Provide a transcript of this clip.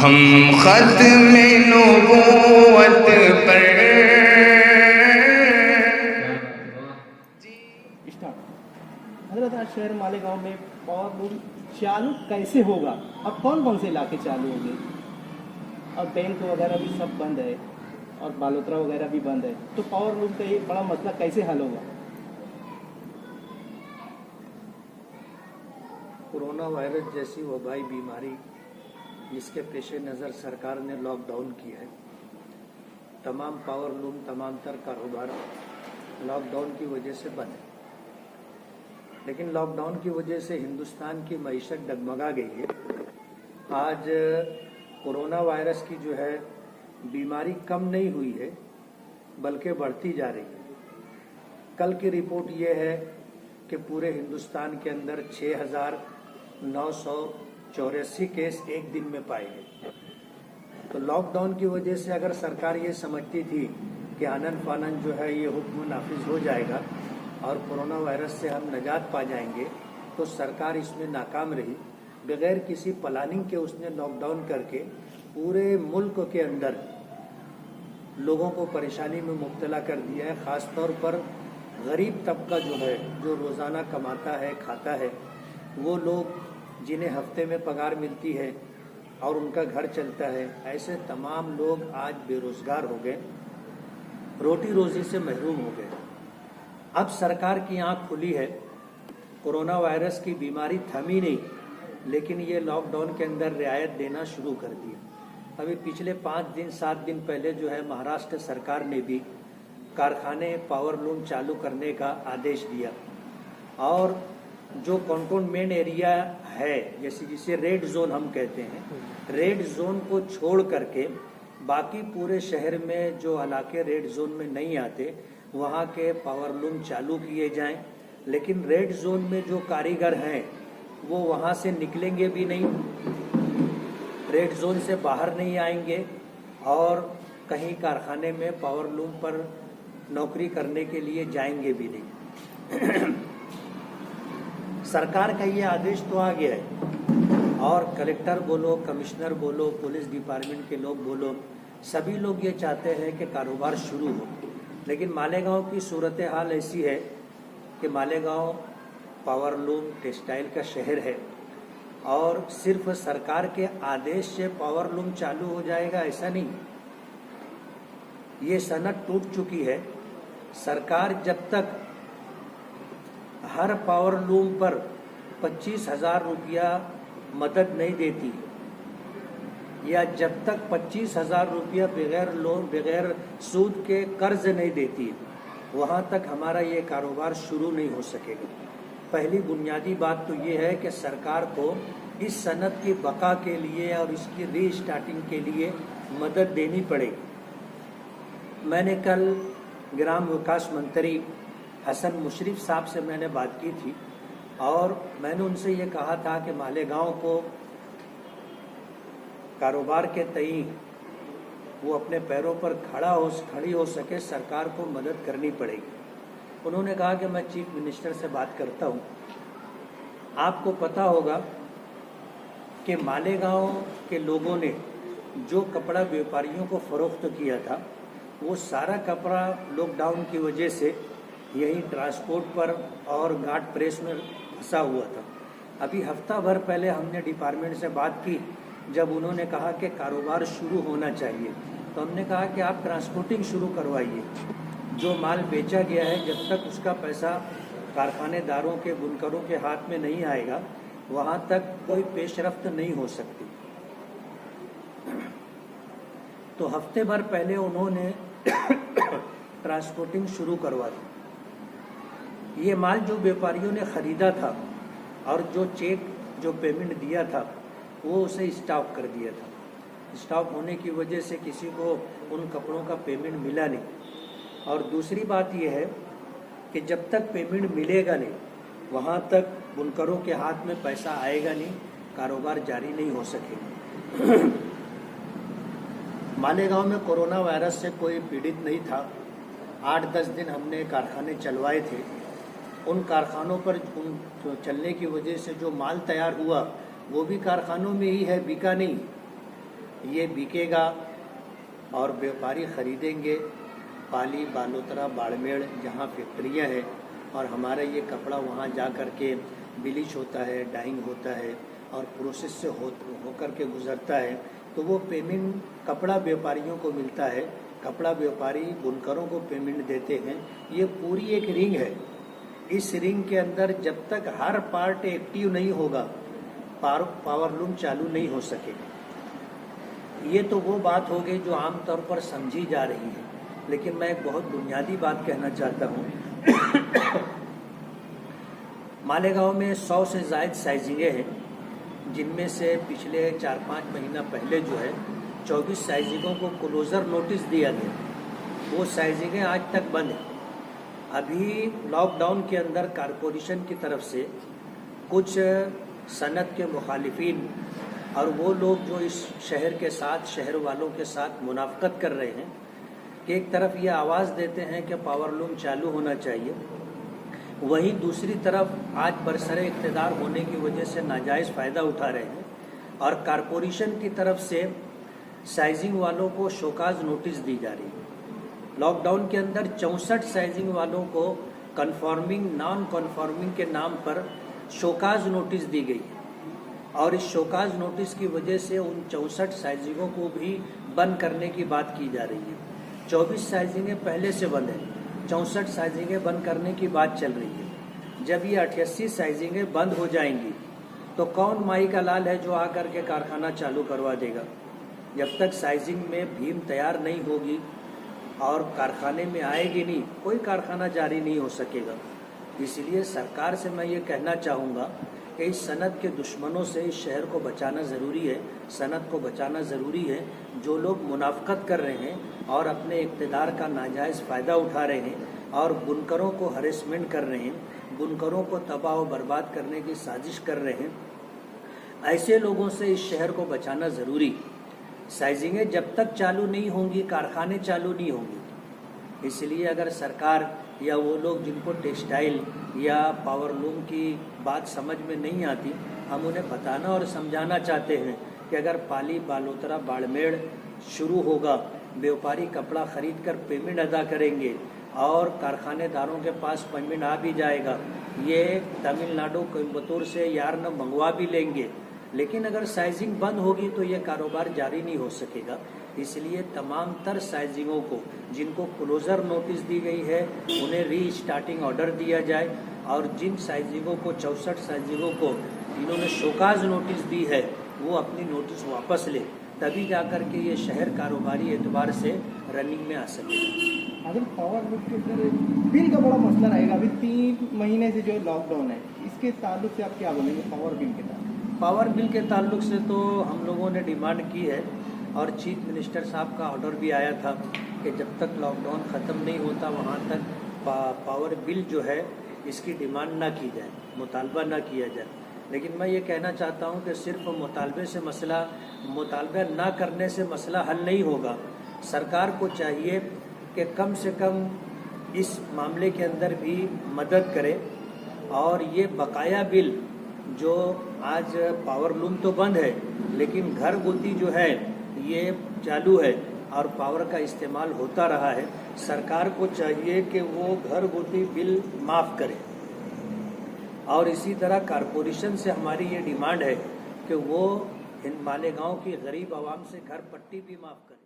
हम ख़त्म नबूवत पर हजरत आज शहर मालेगांव में पावर लूम चालू कैसे होगा? अब कौन कौन से इलाके चालू होंगे? अब बैंक वगैरह भी सब बंद है और बालोतरा वगैरह भी बंद है, तो पावर लूम का ये बड़ा मसला कैसे हल होगा? कोरोना वायरस जैसी वबाई बीमारी जिसके पेश नज़र सरकार ने लॉकडाउन किया है, तमाम पावर लूम तमाम तर कारोबार लॉकडाउन की वजह से बंद है। लेकिन लॉकडाउन की वजह से हिंदुस्तान की मईशत डगमगा गई है। आज कोरोना वायरस की जो है बीमारी कम नहीं हुई है बल्कि बढ़ती जा रही है। कल की रिपोर्ट ये है कि पूरे हिंदुस्तान के अंदर 6,984 केस एक दिन में पाए गए। तो लॉकडाउन की वजह से अगर सरकार ये समझती थी कि आनन फानन जो है ये हुक्म नाफिज हो जाएगा और कोरोना वायरस से हम निजात पा जाएंगे, तो सरकार इसमें नाकाम रही। बगैर किसी प्लानिंग के उसने लॉकडाउन करके पूरे मुल्क के अंदर लोगों को परेशानी में मुब्तला कर दिया है। ख़ास तौर पर गरीब तबका जो है, जो रोज़ाना कमाता है खाता है, वो लोग जिन्हें हफ्ते में पगार मिलती है और उनका घर चलता है, ऐसे तमाम लोग आज बेरोज़गार हो गए, रोटी रोज़ी से महरूम हो गए। अब सरकार की आंख खुली है, कोरोना वायरस की बीमारी थमी नहीं, लेकिन ये लॉकडाउन के अंदर रियायत देना शुरू कर दी। अभी पिछले 5-7 दिन पहले जो है महाराष्ट्र सरकार ने भी कारखाने पावर लूम चालू करने का आदेश दिया और जो कंटोनमेंट एरिया है, जैसे जिसे रेड जोन हम कहते हैं, रेड जोन को छोड़ करके बाकी पूरे शहर में जो इलाके रेड जोन में नहीं आते वहाँ के पावर लूम चालू किए जाएं। लेकिन रेड जोन में जो कारीगर हैं वो वहाँ से निकलेंगे भी नहीं, रेड जोन से बाहर नहीं आएंगे और कहीं कारखाने में पावर लूम पर नौकरी करने के लिए जाएंगे भी नहीं। सरकार का ये आदेश तो आ गया है और कलेक्टर बोलो, कमिश्नर बोलो, पुलिस डिपार्टमेंट के लोग बोलो, सभी लोग ये चाहते हैं कि कारोबार शुरू हो। लेकिन मालेगांव की सूरत हाल ऐसी है कि मालेगांव पावर लूम टेक्सटाइल का शहर है और सिर्फ सरकार के आदेश से पावर लूम चालू हो जाएगा ऐसा नहीं। ये सनद टूट चुकी है। सरकार जब तक हर पावर लूम पर 25,000 रुपया मदद नहीं देती या जब तक 25,000 रुपया बगैर लोन बगैर सूद के कर्ज नहीं देती, वहाँ तक हमारा ये कारोबार शुरू नहीं हो सकेगा। पहली बुनियादी बात तो ये है कि सरकार को इस सनद की बका के लिए और इसकी रीस्टार्टिंग के लिए मदद देनी पड़ेगी। मैंने कल ग्राम विकास मंत्री हसन मुशर्रफ साहब से मैंने बात की थी और मैंने उनसे ये कहा था कि मालेगांव को कारोबार के तई वो अपने पैरों पर खड़ी हो सके, सरकार को मदद करनी पड़ेगी। उन्होंने कहा कि मैं चीफ मिनिस्टर से बात करता हूँ। आपको पता होगा कि मालेगांव के लोगों ने जो कपड़ा व्यापारियों को फरोख्त किया था, वो सारा कपड़ा लॉकडाउन की वजह से यहीं ट्रांसपोर्ट पर और घाट प्रेस में फंसा हुआ था। अभी हफ्ता भर पहले हमने डिपार्टमेंट से बात की, जब उन्होंने कहा कि कारोबार शुरू होना चाहिए, तो हमने कहा कि आप ट्रांसपोर्टिंग शुरू करवाइए। जो माल बेचा गया है जब तक उसका पैसा कारखानेदारों के बुनकरों के हाथ में नहीं आएगा, वहाँ तक कोई पेशरफ्त नहीं हो सकती। तो हफ्ते भर पहले उन्होंने ट्रांसपोर्टिंग शुरू करवा दी। ये माल जो व्यापारियों ने ख़रीदा था और जो चेक जो पेमेंट दिया था वो उसे स्टॉप कर दिया था। स्टॉप होने की वजह से किसी को उन कपड़ों का पेमेंट मिला नहीं। और दूसरी बात यह है कि जब तक पेमेंट मिलेगा नहीं, वहाँ तक बुनकरों के हाथ में पैसा आएगा नहीं, कारोबार जारी नहीं हो सकेगा। मालेगांव में कोरोना वायरस से कोई पीड़ित नहीं था। 8-10 दिन हमने कारखाने चलवाए थे। उन कारखानों पर उन चलने की वजह से जो माल तैयार हुआ वो भी कारखानों में ही है, बिका नहीं। ये बिकेगा और व्यापारी खरीदेंगे। पाली, बालोतरा, बाड़मेर जहाँ फैक्ट्रियाँ हैं और हमारा ये कपड़ा वहाँ जा कर के ब्लीच होता है, डाइंग होता है और प्रोसेस से होकर के गुजरता है, तो वो पेमेंट कपड़ा व्यापारियों को मिलता है, कपड़ा व्यापारी बुनकरों को पेमेंट देते हैं। ये पूरी एक रिंग है। इस रिंग के अंदर जब तक हर पार्ट एक्टिव नहीं होगा पावरलूम चालू नहीं हो सकेगा। ये तो वो बात हो गई जो आमतौर पर समझी जा रही है, लेकिन मैं एक बहुत बुनियादी बात कहना चाहता हूँ। मालेगांव में 100 से ज़ायद साइजिंगें हैं, जिनमें से पिछले 4-5 महीना पहले जो है 24 साइजिंगों को क्लोजर नोटिस दिया गया। वो साइजिंगें आज तक बंद हैं। अभी लॉकडाउन के अंदर कारपोरेशन की तरफ से कुछ सनत के मुखालिफिन और वो लोग जो इस शहर के साथ, शहर वालों के साथ मुनाफकत कर रहे हैं कि एक तरफ ये आवाज़ देते हैं कि पावरलूम चालू होना चाहिए, वहीं दूसरी तरफ आज बरसरे इक़्तिदार होने की वजह से नाजायज़ फ़ायदा उठा रहे हैं और कारपोरेशन की तरफ से साइजिंग वालों को शोकाज नोटिस दी जा रही है। लॉकडाउन के अंदर 64 साइजिंग वालों को कन्फॉर्मिंग, नॉन कन्फॉर्मिंग के नाम पर शोकाज नोटिस दी गई और इस शोकाज नोटिस की वजह से उन 64 साइजिंगों को भी बंद करने की बात की जा रही है। 24 साइजिंगें पहले से बंद हैं, 64 साइजिंगें बंद करने की बात चल रही है। जब ये 88 साइजिंगें बंद हो जाएंगी तो कौन माई का लाल है जो आकर के कारखाना चालू करवा देगा? जब तक साइजिंग में भीम तैयार नहीं होगी और कारखाने में आएगी नहीं, कोई कारखाना जारी नहीं हो सकेगा। इसलिए सरकार से मैं ये कहना चाहूँगा कि इस सनत के दुश्मनों से इस शहर को बचाना ज़रूरी है, सनत को बचाना ज़रूरी है। जो लोग मुनाफकत कर रहे हैं और अपने इक़्तिदार का नाजायज़ फ़ायदा उठा रहे हैं और बुनकरों को हरेसमेंट कर रहे हैं, बुनकरों को तबाह व बर्बाद करने की साजिश कर रहे हैं, ऐसे लोगों से इस शहर को बचाना ज़रूरी। साइजिंगें जब तक चालू नहीं होंगी, कारखाने चालू नहीं होंगे। इसलिए अगर सरकार या वो लोग जिनको टेक्सटाइल या पावरलूम की बात समझ में नहीं आती, हम उन्हें बताना और समझाना चाहते हैं कि अगर पाली, बालोतरा, बाड़मेर शुरू होगा, व्यापारी कपड़ा खरीद कर पेमेंट अदा करेंगे और कारखानेदारों के पास पेमेंट आ भी जाएगा। ये तमिलनाडु, कोयम्बतूर से यार न मंगवा भी लेंगे, लेकिन अगर साइजिंग बंद होगी तो ये कारोबार जारी नहीं हो सकेगा। इसलिए तमाम तर साइजिंगों को जिनको क्लोजर नोटिस दी गई है उन्हें रीस्टार्टिंग ऑर्डर दिया जाए और जिन साइजिंगों को 64 साइजिंगों को इन्होंने शोकाज नोटिस दी है वो अपनी नोटिस वापस ले, तभी जाकर के ये शहर कारोबारी एतबार से रनिंग में आ सकेगा। अगर पावर लूम के अंदर बिल का बड़ा मसला रहेगा, अभी 3 महीने से जो लॉकडाउन है, इसके ताल्लुक से आप क्या बोलेंगे? पावर बिल के ताल्लुक, पावर बिल के ताल्लुक से तो हम लोगों ने डिमांड की है और चीफ मिनिस्टर साहब का ऑर्डर भी आया था कि जब तक लॉकडाउन ख़त्म नहीं होता वहाँ तक पावर बिल जो है इसकी डिमांड ना की जाए, मुतालबा ना किया जाए। लेकिन मैं ये कहना चाहता हूँ कि सिर्फ मुतालबा ना करने से मसला हल नहीं होगा। सरकार को चाहिए कि कम से कम इस मामले के अंदर भी मदद करे और ये बकाया बिल जो आज पावरलूम तो बंद है लेकिन घर गुती जो है ये चालू है और पावर का इस्तेमाल होता रहा है, सरकार को चाहिए कि वो घर गुती बिल माफ़ करे। और इसी तरह कारपोरेशन से हमारी ये डिमांड है कि वो इन मालेगांव की गरीब आवाम से घर पट्टी भी माफ़ करे।